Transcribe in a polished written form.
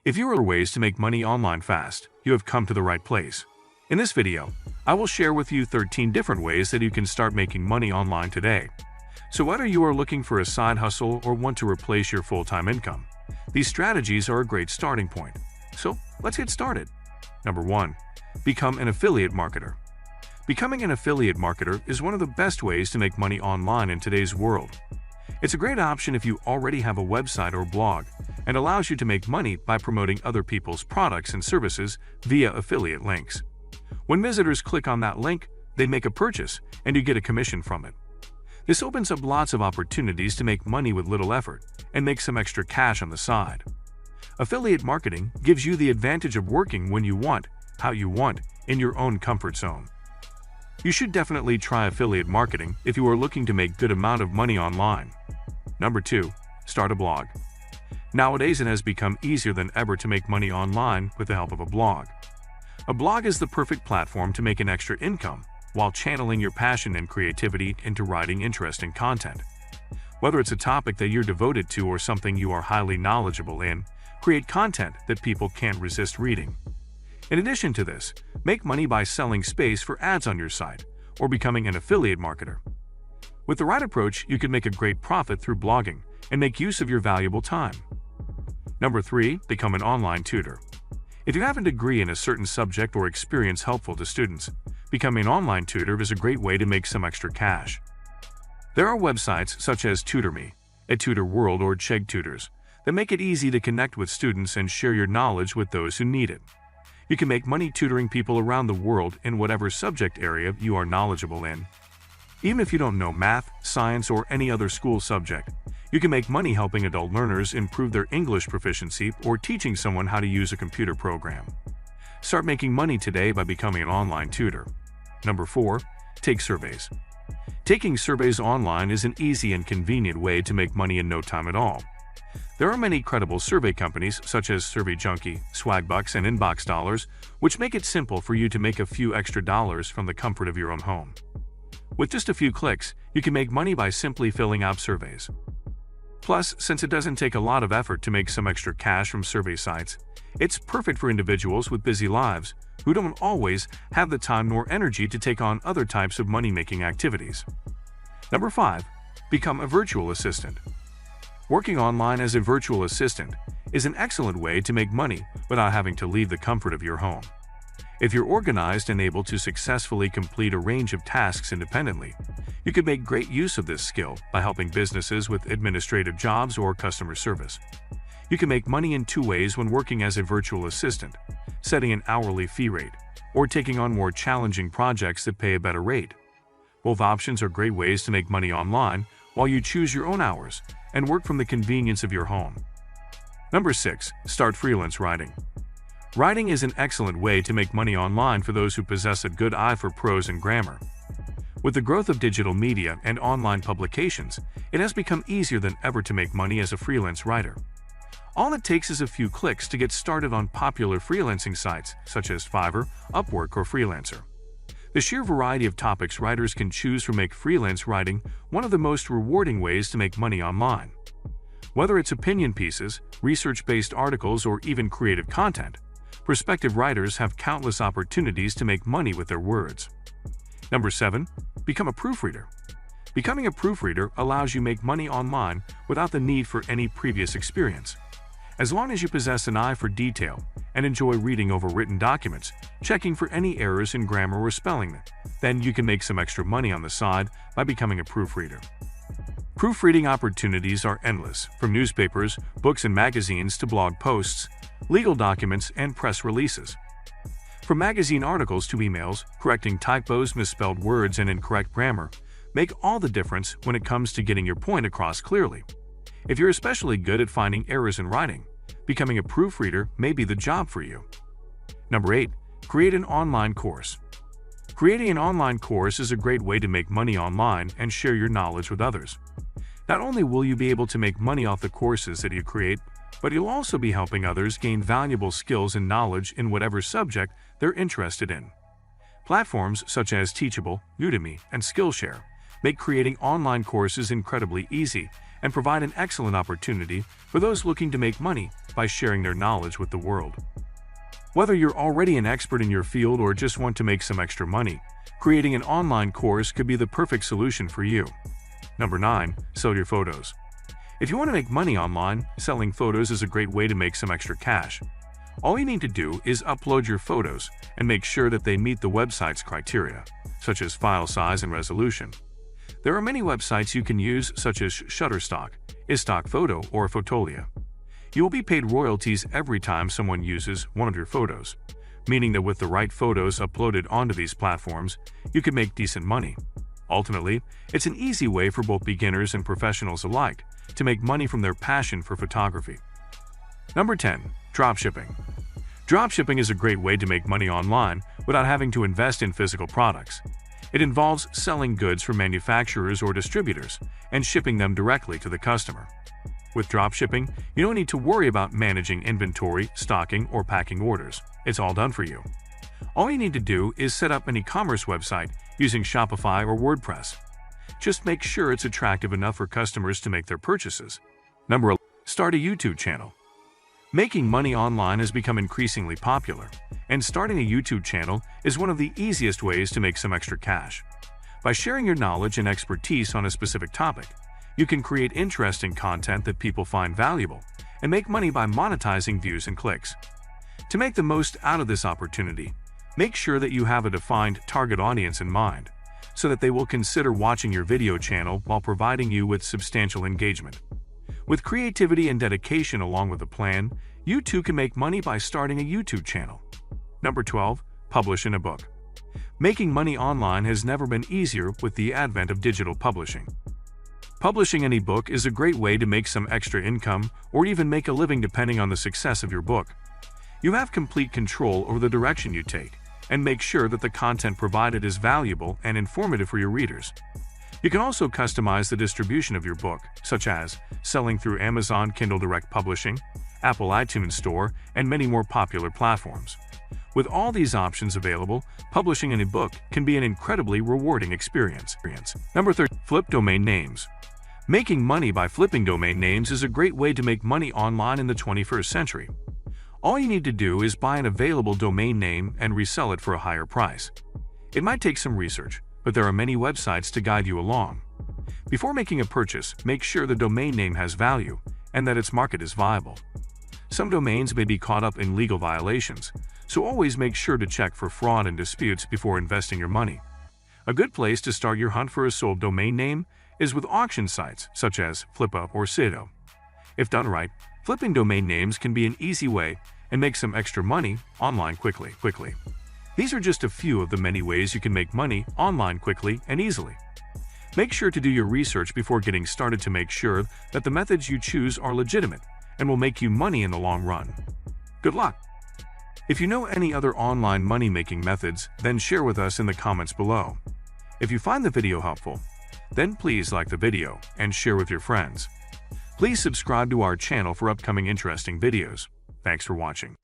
If you are ways to make money online fast, you have come to the right place. In this video, I will share with you 13 different ways that you can start making money online today. So whether you are looking for a side hustle or want to replace your full-time income, these strategies are a great starting point. So let's get started. Number 1. Become an affiliate marketer. Becoming an affiliate marketer is one of the best ways to make money online in today's world. It's a great option if you already have a website or blog and allows you to make money by promoting other people's products and services via affiliate links. When visitors click on that link, they make a purchase and you get a commission from it. This opens up lots of opportunities to make money with little effort and make some extra cash on the side. Affiliate marketing gives you the advantage of working when you want, how you want, in your own comfort zone. You should definitely try affiliate marketing if you are looking to make good amount of money online. Number 2. Start a blog. Nowadays it has become easier than ever to make money online with the help of a blog. A blog is the perfect platform to make an extra income while channeling your passion and creativity into writing interesting content. Whether it's a topic that you're devoted to or something you are highly knowledgeable in, create content that people can't resist reading. In addition to this, make money by selling space for ads on your site or becoming an affiliate marketer. With the right approach, you can make a great profit through blogging and make use of your valuable time. Number 3. Become an online tutor. If you have a degree in a certain subject or experience helpful to students, becoming an online tutor is a great way to make some extra cash. There are websites such as TutorMe, a Tutor World or Chegg Tutors that make it easy to connect with students and share your knowledge with those who need it. You can make money tutoring people around the world in whatever subject area you are knowledgeable in. Even if you don't know math, science, or any other school subject, you can make money helping adult learners improve their English proficiency or teaching someone how to use a computer program. Start making money today by becoming an online tutor. Number 4. Take surveys. Taking surveys online is an easy and convenient way to make money in no time at all. There are many credible survey companies such as SurveyJunkie, Swagbucks, and Inbox Dollars, which make it simple for you to make a few extra dollars from the comfort of your own home. With just a few clicks, you can make money by simply filling out surveys. Plus, since it doesn't take a lot of effort to make some extra cash from survey sites, it's perfect for individuals with busy lives who don't always have the time nor energy to take on other types of money-making activities. Number 5. Become a virtual assistant. Working online as a virtual assistant is an excellent way to make money without having to leave the comfort of your home. If you're organized and able to successfully complete a range of tasks independently, you could make great use of this skill by helping businesses with administrative jobs or customer service. You can make money in 2 ways when working as a virtual assistant: setting an hourly fee rate or taking on more challenging projects that pay a better rate. Both options are great ways to make money online while you choose your own hours and work from the convenience of your home. Number 6. Start freelance writing. Writing is an excellent way to make money online for those who possess a good eye for prose and grammar. With the growth of digital media and online publications, it has become easier than ever to make money as a freelance writer. All it takes is a few clicks to get started on popular freelancing sites such as Fiverr, Upwork, or Freelancer. The sheer variety of topics writers can choose from make freelance writing one of the most rewarding ways to make money online. Whether it's opinion pieces, research-based articles, or even creative content, prospective writers have countless opportunities to make money with their words. Number 7. Become a proofreader. Becoming a proofreader allows you to make money online without the need for any previous experience. As long as you possess an eye for detail and enjoy reading over written documents, checking for any errors in grammar or spelling, then you can make some extra money on the side by becoming a proofreader. Proofreading opportunities are endless, from newspapers, books and magazines to blog posts, legal documents, and press releases. From magazine articles to emails, correcting typos, misspelled words, and incorrect grammar make all the difference when it comes to getting your point across clearly. If you're especially good at finding errors in writing, becoming a proofreader may be the job for you. Number 8. Create an online course. Creating an online course is a great way to make money online and share your knowledge with others. Not only will you be able to make money off the courses that you create, but you'll also be helping others gain valuable skills and knowledge in whatever subject they're interested in. Platforms such as Teachable, Udemy, and Skillshare make creating online courses incredibly easy and provide an excellent opportunity for those looking to make money by sharing their knowledge with the world. Whether you're already an expert in your field or just want to make some extra money, creating an online course could be the perfect solution for you. Number 9. Sell your photos. If you want to make money online, selling photos is a great way to make some extra cash. All you need to do is upload your photos and make sure that they meet the website's criteria, such as file size and resolution. There are many websites you can use, such as Shutterstock, iStockPhoto, or Fotolia. You will be paid royalties every time someone uses one of your photos, meaning that with the right photos uploaded onto these platforms, you can make decent money. Ultimately, it's an easy way for both beginners and professionals alike to make money from their passion for photography. Number 10. Dropshipping. Dropshipping is a great way to make money online without having to invest in physical products. It involves selling goods from manufacturers or distributors and shipping them directly to the customer. With dropshipping, you don't need to worry about managing inventory, stocking, or packing orders. It's all done for you. All you need to do is set up an e-commerce website using Shopify or WordPress. Just make sure it's attractive enough for customers to make their purchases. Number 11. Start a YouTube channel. Making money online has become increasingly popular, and starting a YouTube channel is one of the easiest ways to make some extra cash. By sharing your knowledge and expertise on a specific topic, you can create interesting content that people find valuable and make money by monetizing views and clicks. To make the most out of this opportunity, make sure that you have a defined target audience in mind, so that they will consider watching your video channel while providing you with substantial engagement. With creativity and dedication along with a plan, you too can make money by starting a YouTube channel. Number 12. Publish an ebook. Making money online has never been easier with the advent of digital publishing. Publishing an ebook is a great way to make some extra income or even make a living depending on the success of your book. You have complete control over the direction you take, and make sure that the content provided is valuable and informative for your readers. You can also customize the distribution of your book, such as selling through Amazon Kindle Direct Publishing, Apple iTunes Store, and many more popular platforms. With all these options available, publishing an ebook can be an incredibly rewarding experience. Number 13. Flip domain names. Making money by flipping domain names is a great way to make money online in the 21st century. All you need to do is buy an available domain name and resell it for a higher price. It might take some research, but there are many websites to guide you along. Before making a purchase, make sure the domain name has value and that its market is viable. Some domains may be caught up in legal violations, so always make sure to check for fraud and disputes before investing your money. A good place to start your hunt for a sold domain name is with auction sites such as Flippa or Sito. If done right, flipping domain names can be an easy way and make some extra money online quickly. These are just a few of the many ways you can make money online quickly and easily. Make sure to do your research before getting started to make sure that the methods you choose are legitimate and will make you money in the long run. Good luck! If you know any other online money-making methods, then share with us in the comments below. If you find the video helpful, then please like the video and share with your friends. Please subscribe to our channel for upcoming interesting videos. Thanks for watching.